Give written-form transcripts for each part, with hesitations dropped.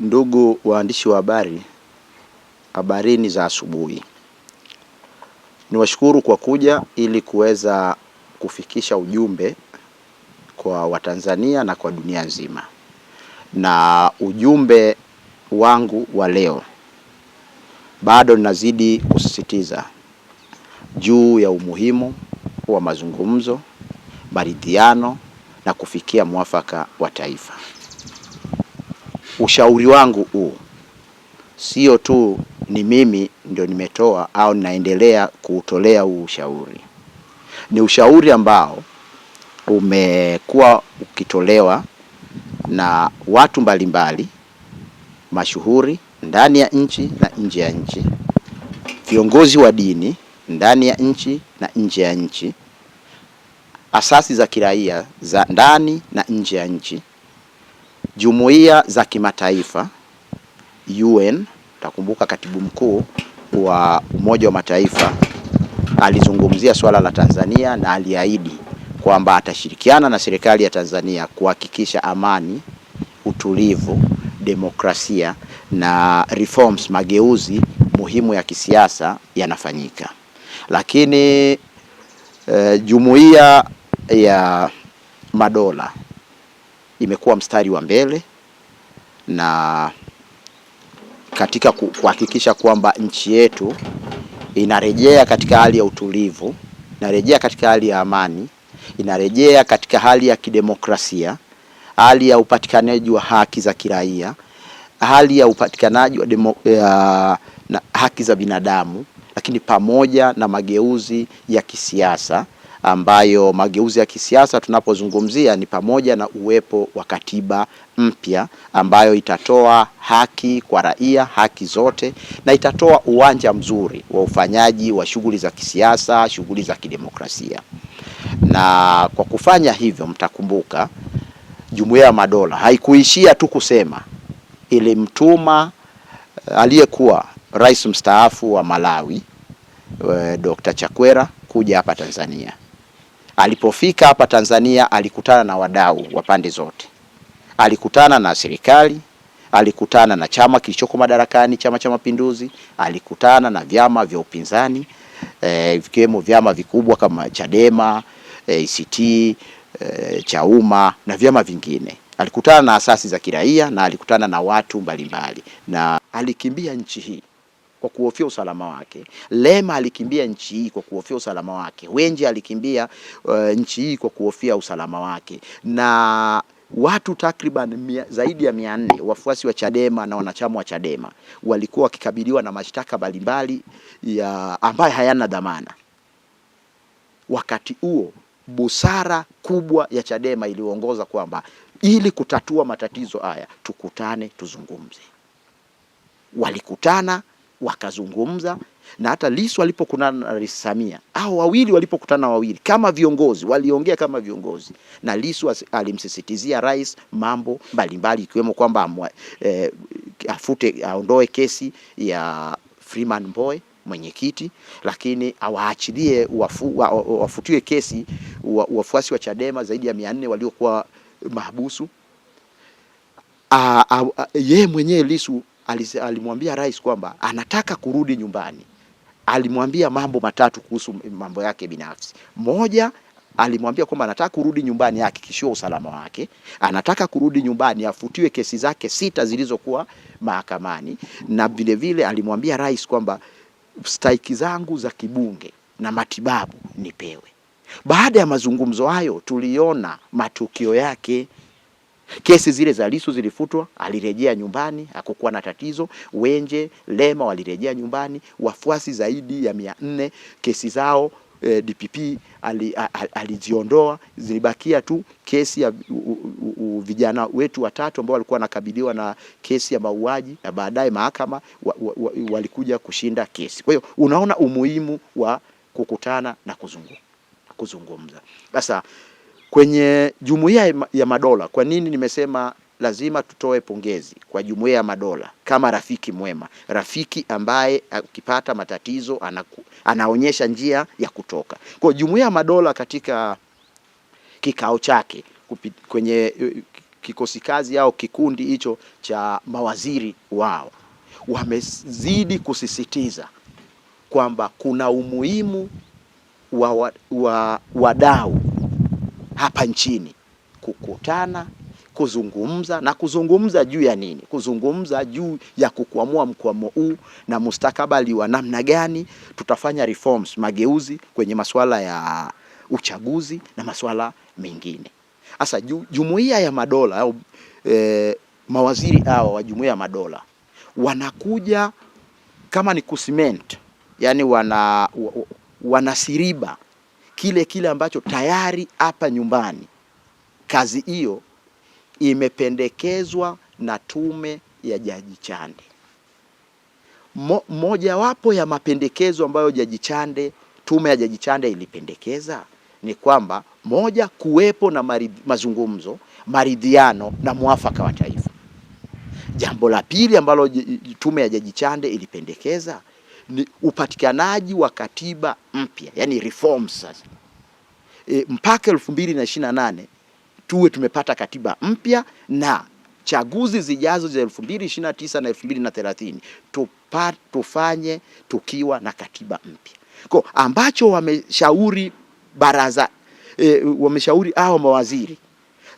Ndugu waandishi wa habari, habarini za asubuhi. Niwashukuru kwa kuja ili kuweza kufikisha ujumbe kwa Watanzania na kwa dunia nzima. Na ujumbe wangu wa leo, bado ninazidi kusisitiza juu ya umuhimu wa mazungumzo, maridhiano na kufikia mwafaka wa taifa. Ushauri wangu huu sio tu ni mimi ndio nimetoa au naendelea kuutolea huu ushauri. Ni ushauri ambao umekuwa ukitolewa na watu mbalimbali mashuhuri ndani ya nchi na nje ya nchi, viongozi wa dini ndani ya nchi na nje ya nchi, asasi za kiraia za ndani na nje ya nchi, jumuiya za kimataifa, UN. Takumbuka katibu mkuu wa Umoja wa Mataifa alizungumzia swala la Tanzania na aliahidi kwamba atashirikiana na serikali ya Tanzania kuhakikisha amani, utulivu, demokrasia na reforms, mageuzi muhimu ya kisiasa yanafanyika. Lakini Jumuiya ya Madola imekuwa mstari wa mbele na katika kuhakikisha kwamba nchi yetu inarejea katika hali ya utulivu, inarejea katika hali ya amani, inarejea katika hali ya kidemokrasia, hali ya upatikanaji wa haki za kiraia, hali ya upatikanaji wa haki za binadamu, lakini pamoja na mageuzi ya kisiasa, ambayo mageuzi ya kisiasa tunapozungumzia ni pamoja na uwepo wa katiba mpya ambayo itatoa haki kwa raia, haki zote, na itatoa uwanja mzuri wa ufanyaji wa shughuli za kisiasa, shughuli za kidemokrasia. Na kwa kufanya hivyo, mtakumbuka Jumuiya ya Madola haikuishia tu kusema, ilimtuma aliyekuwa rais mstaafu wa Malawi Dr. Chakwera kuja hapa Tanzania. Alipofika hapa Tanzania alikutana na wadau wa pande zote. Alikutana na serikali, alikutana na chama kilichoko madarakani, Chama cha Mapinduzi, alikutana na vyama vya upinzani, vikiwemo vyama vikubwa kama Chadema, ACT, Chauma na vyama vingine. Alikutana na asasi za kiraia na alikutana na watu mbalimbali, na alikimbia nchi hii kwa kuhofia usalama wake. Lema alikimbia nchi hii kwa kuhofia usalama wake. Wenje alikimbia nchi hii kwa kuhofia usalama wake. Na watu takriban zaidi ya 400 wafuasi wa Chadema na wanachama wa Chadema walikuwa wakikabiliwa na mashtaka mbalimbali ambayo hayana dhamana. Wakati huo busara kubwa ya Chadema iliongoza kwamba ili kutatua matatizo haya tukutane, tuzungumze. Walikutana, wakazungumza, na hata Lissu alipokutana na Rais Samia, au wawili walipokutana wawili kama viongozi, waliongea kama viongozi, na Lissu alimsisitizia rais mambo mbalimbali ikiwemo kwamba aondoe kesi ya Freeman Mbowe mwenyekiti, lakini awaachilie wafutiwe kesi wafuasi wa Chadema zaidi ya 400 waliokuwa mahabusu. Yeye mwenyewe Lissu alimwambia rais kwamba anataka kurudi nyumbani. Alimwambia mambo matatu kuhusu mambo yake binafsi. Moja, alimwambia kwamba anataka kurudi nyumbani ahakikishiwe usalama wake, anataka kurudi nyumbani afutiwe kesi zake 6 zilizokuwa mahakamani, na vile vile alimwambia rais kwamba stahiki zangu za kibunge na matibabu nipewe. Baada ya mazungumzo hayo tuliona matukio yake. Kesi zile za Lissu zilifutwa, alirejea nyumbani, hakukuwa na tatizo. Wenje, Lema walirejea nyumbani, wafuasi zaidi ya 400 kesi zao DPP aliziondoa. Zilibakia tu kesi ya vijana wetu 3 ambao walikuwa nakabiliwa na kesi ya mauaji, na baadaye mahakama walikuja kushinda kesi. Kwa hiyo unaona umuhimu wa kukutana na kuzungumza. Sasa kwenye Jumuiya ya Madola, kwa nini nimesema lazima tutoe pongezi kwa Jumuiya ya Madola kama rafiki mwema, rafiki ambaye ukipata matatizo anaonyesha njia ya kutoka. Kwa Jumuiya ya Madola katika kikao chake kwenye kikosi kazi au kikundi hicho cha mawaziri wao wamezidi kusisitiza kwamba kuna umuhimu wa wadau hapa nchini kukutana, kuzungumza na kuzungumza juu ya nini? Kuzungumza juu ya kukwamua mkwamo huu na mustakabali wa namna gani tutafanya reforms, mageuzi kwenye masuala ya uchaguzi na masuala mengine. Sasa Jumuiya ya Madola au mawaziri hao wa Jumuiya ya Madola wanakuja kama ni kucement, yani wanasiriba kile ambacho tayari hapa nyumbani kazi hiyo imependekezwa na tume ya Jaji Chande. Mojawapo ya mapendekezo ambayo tume ya Jaji Chande ilipendekeza ni kwamba moja, kuwepo na mazungumzo, maridhiano na mwafaka wa taifa. Jambo la pili ambalo tume ya Jaji Chande ilipendekeza ni upatikanaji wa katiba mpya, yani reforms. Sasa mpaka 2028 tuwe tumepata katiba mpya, na chaguzi zijazo za 2029 na 2030 tufanye tukiwa na katiba mpya. Kwa ambacho wameshauri baraza wameshauri hao mawaziri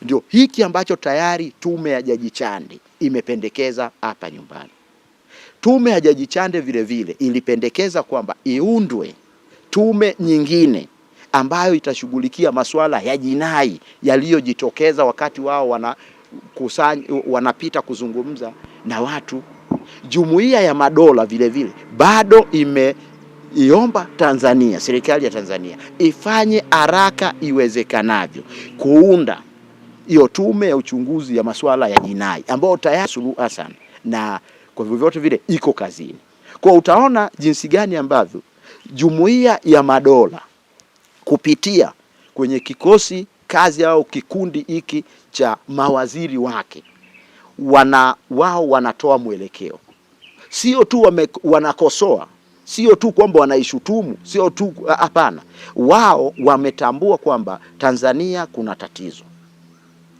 ndio hiki ambacho tayari tume ya Jaji Chande imependekeza hapa nyumbani. Tume ya Jaji Chande vile vile ilipendekeza kwamba iundwe tume nyingine ambayo itashughulikia masuala ya jinai yaliyojitokeza wakati wao wanapita kuzungumza na watu. Jumuiya ya Madola vile vile bado imeiomba Tanzania, serikali ya Tanzania ifanye haraka iwezekanavyo kuunda hiyo tume ya uchunguzi ya masuala ya jinai ambayo tayari Suluhu Hassan na kwa vyovyote vile iko kazini. Kwa utaona jinsi gani ambavyo Jumuiya ya Madola kupitia kwenye kikosi kazi au kikundi hiki cha mawaziri wake wao wanatoa mwelekeo. Sio tu wanakosoa, sio tu kwamba wanaishutumu, sio tu hapana. Wao wametambua kwamba Tanzania kuna tatizo,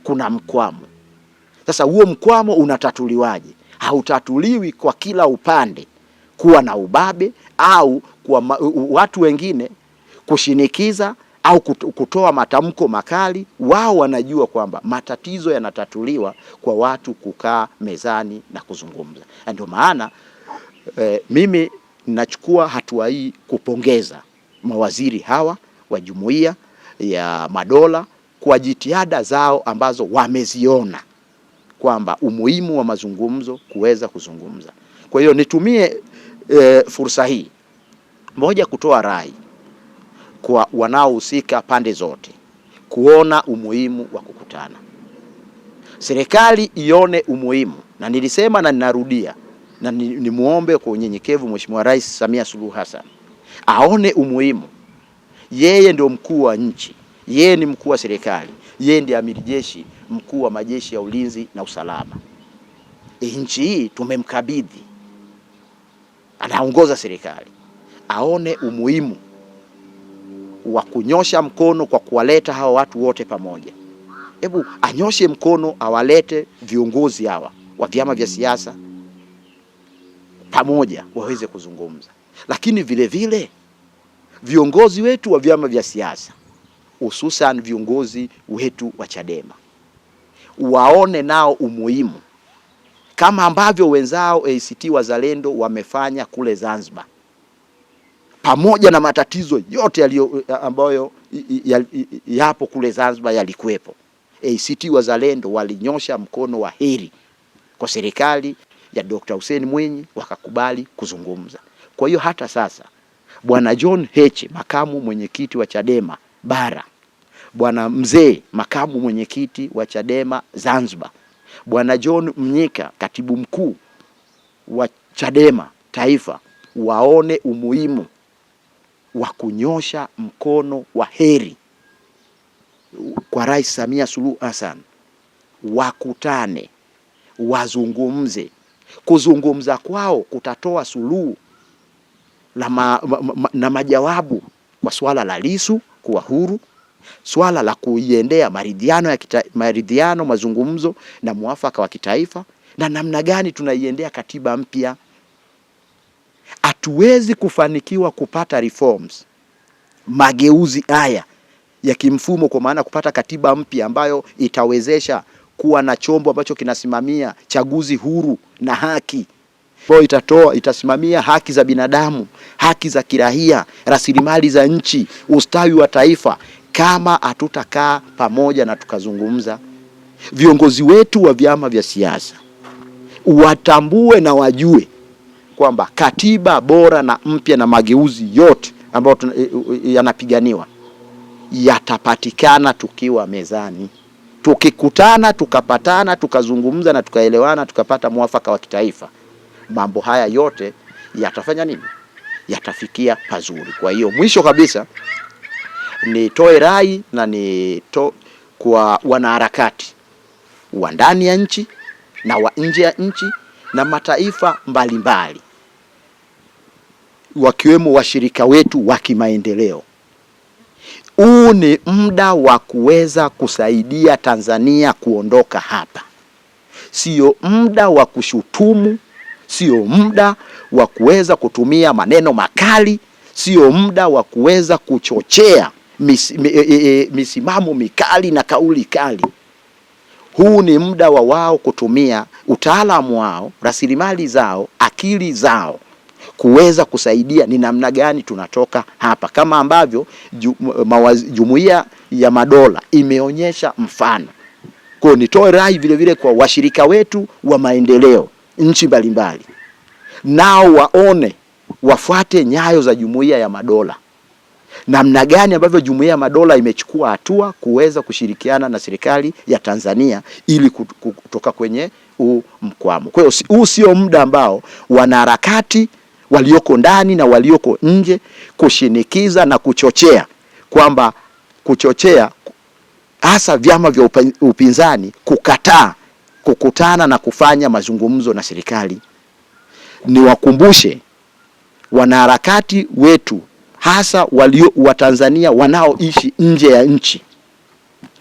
kuna mkwamo. Sasa huo mkwamo unatatuliwaje? Hautatuliwi kwa kila upande kuwa na ubabe au kwa watu wengine kushinikiza au kutoa matamko makali. Wao wanajua kwamba matatizo yanatatuliwa kwa watu kukaa mezani na kuzungumza. Ndio maana mimi ninachukua hatua hii kupongeza mawaziri hawa wa Jumuiya ya Madola kwa jitihada zao ambazo wameziona kwamba umuhimu wa mazungumzo kuweza kuzungumza. Kwa hiyo nitumie fursa hii moja kutoa rai kwa wanaohusika pande zote kuona umuhimu wa kukutana. Serikali ione umuhimu, na nilisema na ninarudia na nimuombe kwa unyenyekevu Mheshimiwa Rais Samia Suluhu Hassan aone umuhimu. Yeye ndio mkuu wa nchi, yeye ni mkuu wa serikali, yeye ndiye amiri jeshi mkuu wa majeshi ya ulinzi na usalama. Nchi hii tumemkabidhi, anaongoza serikali. Aone umuhimu wa kunyosha mkono kwa kuwaleta hawa watu wote pamoja. Hebu anyoshe mkono awalete viongozi hawa wa vyama vya siasa pamoja waweze kuzungumza. Lakini vile vile viongozi wetu wa vyama vya siasa, hususan viongozi wetu wa Chadema, waone nao umuhimu kama ambavyo wenzao ACT Wazalendo wamefanya kule Zanzibar. Pamoja na matatizo yote ambayo yapo kule Zanzibar yalikuwepo, ACT Wazalendo walinyosha mkono wa heri kwa serikali ya Dr. Hussein Mwinyi, wakakubali kuzungumza. Kwa hiyo hata sasa Bwana John Heche, makamu mwenyekiti wa Chadema Bara, Bwana Mzee, makamu mwenyekiti wa Chadema Zanzibar, Bwana John Mnyika, katibu mkuu wa Chadema Taifa, waone umuhimu wa kunyosha mkono wa heri kwa Rais Samia Suluhu Hassan, wakutane, wazungumze. Kuzungumza kwao kutatoa suluhu na majawabu kwa swala la Lissu kuwa huru, swala la kuiendea maridhiano, mazungumzo na muafaka wa kitaifa, na namna gani tunaiendea katiba mpya. Hatuwezi kufanikiwa kupata reforms, mageuzi haya ya kimfumo, kwa maana kupata katiba mpya ambayo itawezesha kuwa na chombo ambacho kinasimamia chaguzi huru na haki, ambayo itasimamia haki za binadamu, haki za kiraia, rasilimali za nchi, ustawi wa taifa, kama hatutakaa pamoja na tukazungumza. Viongozi wetu wa vyama vya siasa watambue na wajue kwamba katiba bora na mpya na mageuzi yote ambayo yanapiganiwa yatapatikana tukiwa mezani. Tukikutana, tukapatana, tukazungumza na tukaelewana, tukapata muafaka wa kitaifa, mambo haya yote yatafanya nini? Yatafikia pazuri. Kwa hiyo mwisho kabisa nitoe rai na kwa wanaharakati wa ndani ya nchi na wa nje ya nchi na mataifa mbalimbali, wakiwemo washirika wetu wa kimaendeleo. Huu ni muda wa kuweza kusaidia Tanzania kuondoka hapa. Sio muda wa kushutumu, sio muda wa kuweza kutumia maneno makali, sio muda wa kuweza kuchochea misimamo mikali na kauli kali. Huu ni muda wa wao kutumia utaalamu wao, rasilimali zao, akili zao, kuweza kusaidia ni namna gani tunatoka hapa, kama ambavyo Jumuiya ya Madola imeonyesha mfano. Kwa nitoe rai vile vile kwa washirika wetu wa maendeleo nchi mbalimbali, nao waone, wafuate nyayo za Jumuiya ya Madola, namna gani ambavyo Jumuiya ya Madola imechukua hatua kuweza kushirikiana na serikali ya Tanzania ili kutoka kwenye mkwamo. Kwa hiyo huu sio muda ambao wanaharakati walioko ndani na walioko nje kushinikiza na kuchochea, kwamba kuchochea hasa vyama vya upinzani kukataa kukutana na kufanya mazungumzo na serikali. Niwakumbushe wanaharakati wetu, hasa wa Tanzania wanaoishi nje ya nchi,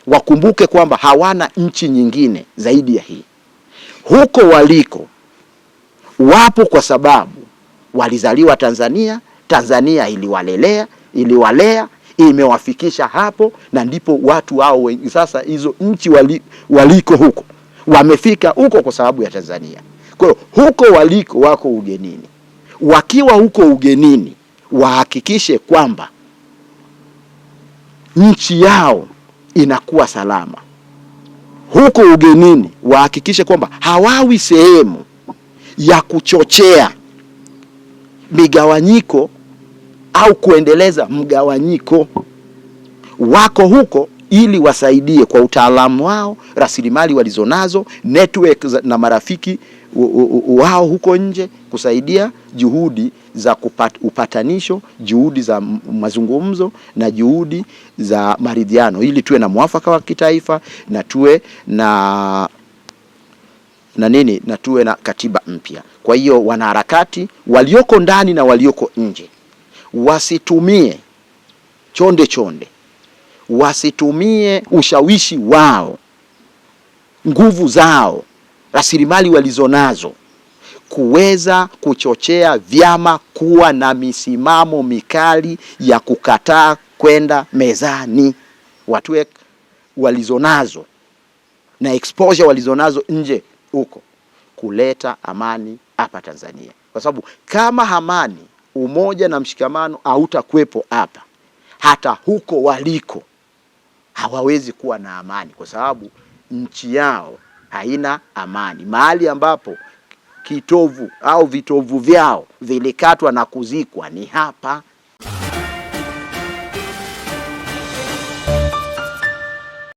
wakumbuke kwamba hawana nchi nyingine zaidi ya hii. Huko waliko wapo kwa sababu walizaliwa Tanzania, Tanzania iliwalea, imewafikisha hapo, na ndipo watu hao wengi sasa hizo nchi waliko huko wamefika huko kwa sababu ya Tanzania. Kwa hiyo huko waliko wako ugenini. Wakiwa huko ugenini, wahakikishe kwamba nchi yao inakuwa salama. Huko ugenini wahakikishe kwamba hawawi sehemu ya kuchochea migawanyiko au kuendeleza mgawanyiko. Wako huko ili wasaidie kwa utaalamu wao, rasilimali walizonazo, network na marafiki wao huko nje, kusaidia juhudi za upatanisho, juhudi za mazungumzo na juhudi za maridhiano, ili tuwe na muafaka wa kitaifa na tuwe na tuwe na katiba mpya. Kwa hiyo wanaharakati walioko ndani na walioko nje wasitumie chonde, wasitumie ushawishi wao, nguvu zao, rasilimali walizonazo kuweza kuchochea vyama kuwa na misimamo mikali ya kukataa kwenda mezani. Watu walizonazo na exposure walizonazo nje huko kuleta amani hapa Tanzania, kwa sababu kama amani, umoja na mshikamano hautakuwepo hapa, hata huko waliko hawawezi kuwa na amani, kwa sababu nchi yao haina amani. Mahali ambapo kitovu au vitovu vyao vilikatwa na kuzikwa ni hapa.